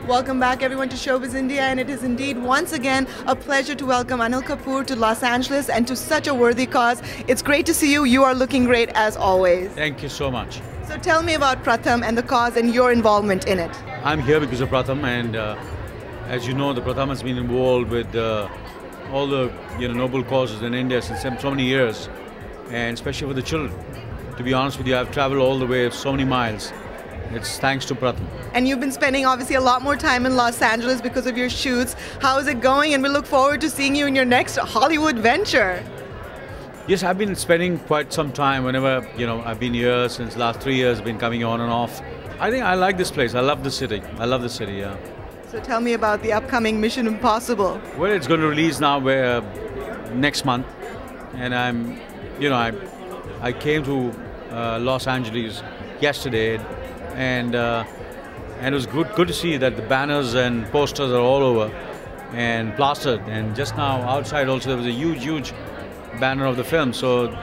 Welcome back everyone to Showbiz India, and it is indeed once again a pleasure to welcome Anil Kapoor to Los Angeles and to such a worthy cause. It's great to see you. You are looking great as always. Thank you so much. So tell me about Pratham and the cause and your involvement in it. I'm here because of Pratham, and as you know, the Pratham has been involved with all the noble causes in India since so many years, and especially for the children. To be honest with you, I've traveled all the way so many miles. It's thanks to Pratham. And you've been spending obviously a lot more time in Los Angeles because of your shoots. How is it going? And we look forward to seeing you in your next Hollywood venture. Yes, I've been spending quite some time whenever, I've been here since last 3 years, been coming on and off. I think I like this place. I love the city. I love the city, yeah. So tell me about the upcoming Mission Impossible. Well, it's going to release now next month. And I came to Los Angeles yesterday, and it was good to see that the banners and posters are all over and plastered. And just now outside also there was a huge banner of the film. So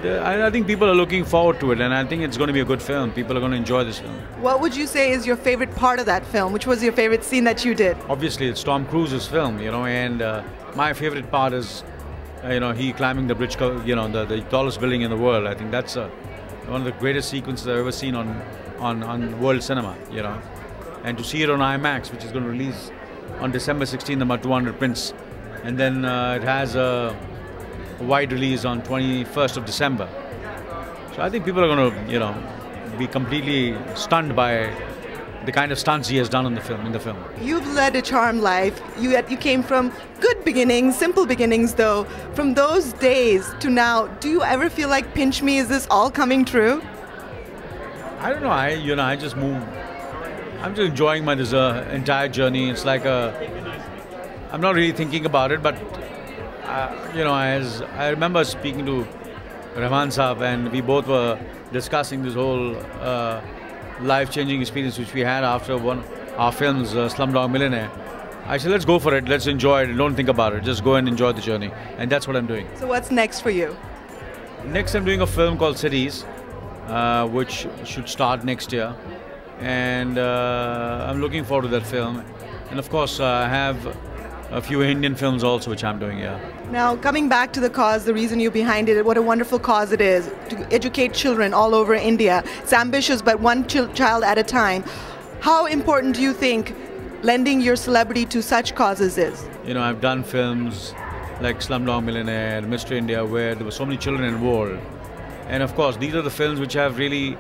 I think people are looking forward to it, and I think it's going to be a good film. People are going to enjoy this film. What would you say is your favorite part of that film? Which was your favorite scene that you did? Obviously it's Tom Cruise's film, and my favorite part is he climbing the bridge, the tallest building in the world. I think that's one of the greatest sequences I've ever seen on world cinema, and to see it on IMAX, which is going to release on December 16th, about 200 prints, and then it has a wide release on 21st of December. So I think people are going to, be completely stunned by the kind of stunts he has done in the film. You've led a charmed life. You came from good beginnings, simple beginnings though. From those days to now, do you ever feel like pinch me? Is this all coming true? I don't know. I just move. I'm just enjoying this entire journey. It's like I'm not really thinking about it, but as I remember speaking to Rahman Saab, and we both were discussing this whole life-changing experience which we had after our films, Slumdog Millionaire. I said, let's go for it, let's enjoy it, don't think about it, just go and enjoy the journey. And that's what I'm doing. So what's next for you? Next I'm doing a film called Cities, which should start next year. And I'm looking forward to that film. And of course, I have a few Indian films also which I'm doing, yeah. Now, coming back to the cause, the reason you're behind it, what a wonderful cause it is to educate children all over India. It's ambitious, but one child at a time. How important do you think lending your celebrity to such causes is? I've done films like Slumdog Millionaire, Mr. India, where there were so many children involved. And of course, these are the films which have really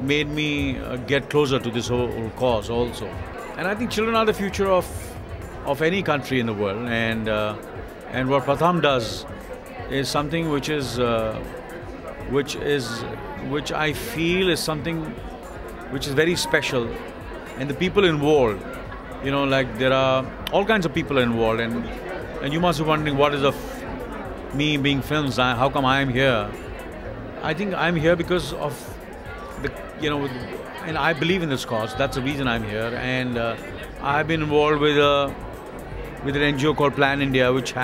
made me get closer to this whole cause also. And I think children are the future of any country in the world, and what Pratham does is something which I feel is something which is very special, and the people involved, like there are all kinds of people involved, and you must be wondering what is of me being filmed, how come I am here. I think I'm here because of and I believe in this cause. That's the reason I'm here, and I've been involved with an NGO called Plan India, which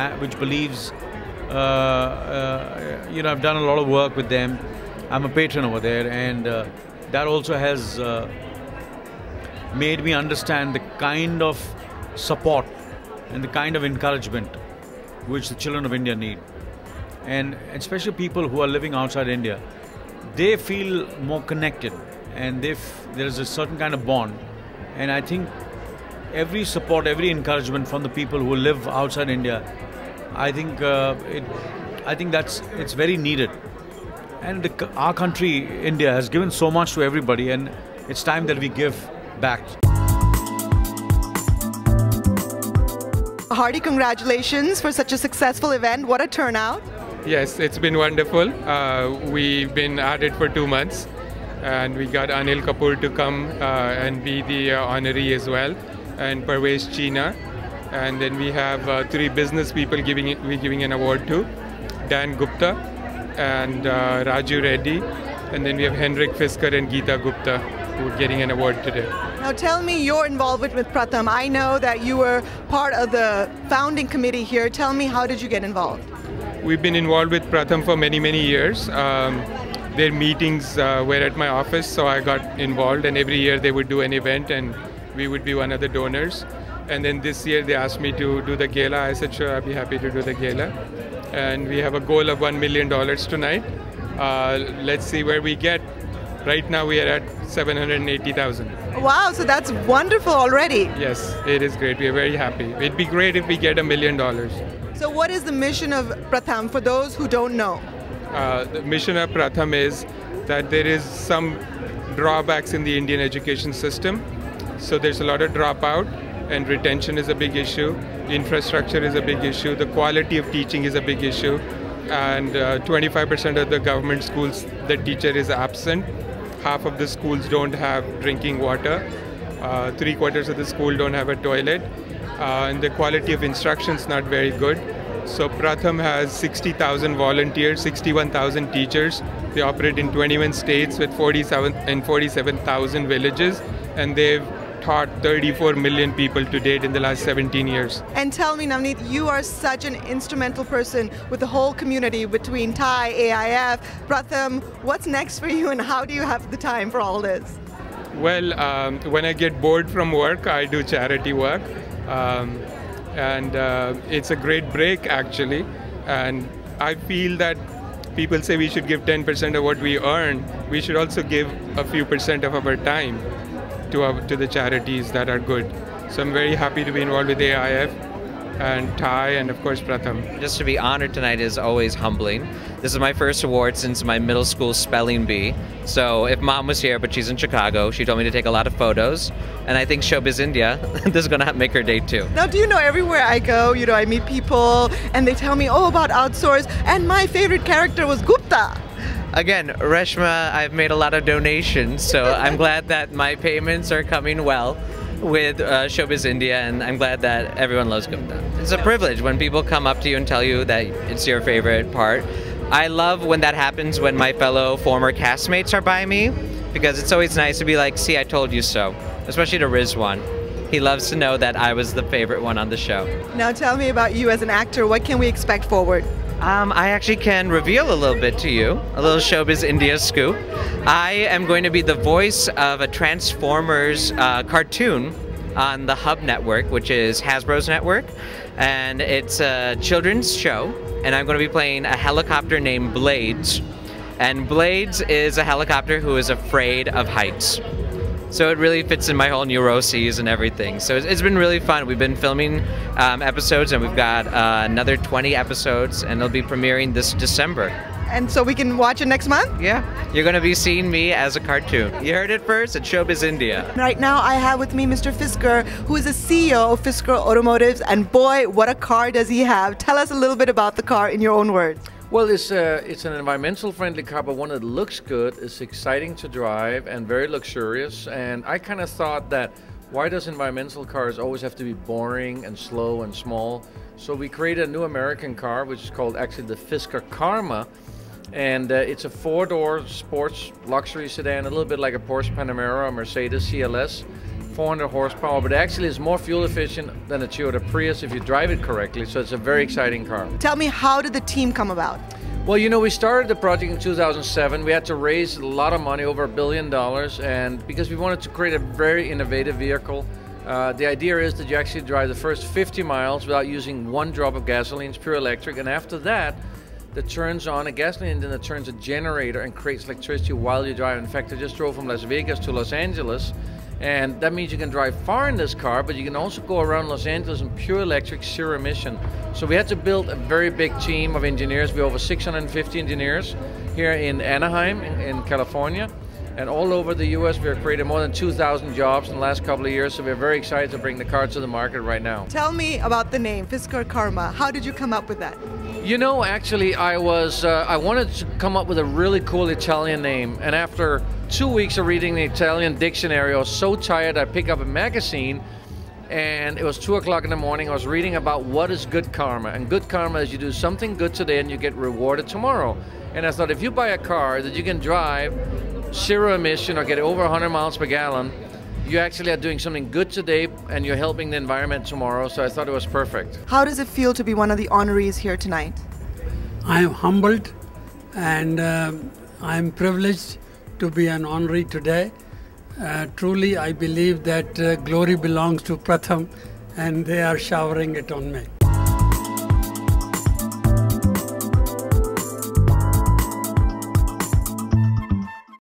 believes, I've done a lot of work with them. I'm a patron over there, and that also has made me understand the kind of support and the kind of encouragement which the children of India need. And especially people who are living outside India, they feel more connected, and there is a certain kind of bond. And I think every support, every encouragement from the people who live outside India, I think it's very needed. And our country, India, has given so much to everybody, and it's time that we give back. Hearty congratulations for such a successful event. What a turnout. Yes, it's been wonderful. We've been at it for 2 months, and we got Anil Kapoor to come and be the honoree as well, and Parvesh Cheena, and then we have 3 business people we're giving an award to, Dan Gupta and Raju Reddy, and then we have Henrik Fisker and Geeta Gupta who are getting an award today. Now tell me your involvement with Pratham. I know that you were part of the founding committee here. Tell me, how did you get involved? We've been involved with Pratham for many years. Their meetings were at my office, so I got involved, and every year they would do an event, and we would be one of the donors. And then this year they asked me to do the gala. I said, sure, I'd be happy to do the gala. And we have a goal of $1 million tonight. Let's see where we get. Right now we are at 780,000. Wow, so that's wonderful already. Yes, it is great. We are very happy. It'd be great if we get $1 million. So what is the mission of Pratham for those who don't know? The mission of Pratham is that there is some drawbacks in the Indian education system. So there's a lot of dropout, and retention is a big issue. Infrastructure is a big issue. The quality of teaching is a big issue. And 25% of the government schools, the teacher is absent. Half of the schools don't have drinking water. 3/4 of the school don't have a toilet. And the quality of instruction is not very good. So Pratham has 60,000 volunteers, 61,000 teachers. They operate in 21 states with 47,000 villages, and they've taught 34 million people to date in the last 17 years. And tell me, Navneet, you are such an instrumental person with the whole community between Thai, AIF, Pratham. What's next for you, and how do you have the time for all this? Well, when I get bored from work, I do charity work. And it's a great break, actually. And I feel that people say we should give 10% of what we earn. We should also give a few percent of our time to the charities that are good. So I'm very happy to be involved with AIF and Thai and of course Pratham. Just to be honored tonight is always humbling. This is my first award since my middle school spelling bee. So if mom was here, but she's in Chicago, she told me to take a lot of photos. And I think Showbiz India, this is going to make her day too. Now, do you know, everywhere I go, I meet people and they tell me, oh, about outsource, and my favorite character was Gupta. Again, Reshma, I've made a lot of donations, so I'm glad that my payments are coming well with Showbiz India, and I'm glad that everyone loves Gupta. It's a privilege when people come up to you and tell you that it's your favorite part. I love when that happens when my fellow former castmates are by me, because it's always nice to be like, see, I told you so, especially to Rizwan. He loves to know that I was the favorite one on the show. Now tell me about you as an actor. What can we expect forward? I actually can reveal a little bit to you, a little Showbiz India scoop. I am going to be the voice of a Transformers cartoon on the Hub network, which is Hasbro's network, and it's a children's show, and I'm going to be playing a helicopter named Blades, and Blades is a helicopter who is afraid of heights. So it really fits in my whole neuroses and everything. So it's been really fun. We've been filming episodes, and we've got another 20 episodes, and it'll be premiering this December. And so we can watch it next month? Yeah, you're going to be seeing me as a cartoon. You heard it first at Showbiz India. Right now I have with me Mr. Fisker, who is the CEO of Fisker Automotives, and boy, what a car does he have. Tell us a little bit about the car in your own words. Well, it's an environmental friendly car, but one that looks good, it's exciting to drive and very luxurious. And I kind of thought that, why does environmental cars always have to be boring and slow and small? So we created a new American car, which is called actually the Fisker Karma. And it's a 4-door sports luxury sedan, a little bit like a Porsche Panamera or Mercedes CLS. 400 horsepower, but actually is more fuel efficient than a Toyota Prius if you drive it correctly, so it's a very exciting car. Tell me, how did the team come about? Well, we started the project in 2007. We had to raise a lot of money, over $1 billion, and because we wanted to create a very innovative vehicle. The idea is that you actually drive the first 50 miles without using one drop of gasoline. It's pure electric, and after that, that turns on a gasoline engine that turns a generator and creates electricity while you drive. In fact, I just drove from Las Vegas to Los Angeles, and that means you can drive far in this car, but you can also go around Los Angeles in pure electric, zero emission. So we had to build a very big team of engineers. We have over 650 engineers here in Anaheim, in California. And all over the US, we have created more than 2,000 jobs in the last couple of years, so we're very excited to bring the car to the market right now. Tell me about the name, Fisker Karma. How did you come up with that? Actually, I wanted to come up with a really cool Italian name, and after 2 weeks of reading the Italian dictionary, I was so tired I picked up a magazine, and it was 2 o'clock in the morning. I was reading about what is good karma, and good karma is you do something good today and you get rewarded tomorrow. And I thought, if you buy a car that you can drive zero emission or get over 100 miles per gallon, you actually are doing something good today and you're helping the environment tomorrow, so I thought it was perfect. How does it feel to be one of the honorees here tonight? I am humbled and I am privileged to be an honoree today. Truly, I believe that glory belongs to Pratham, and they are showering it on me.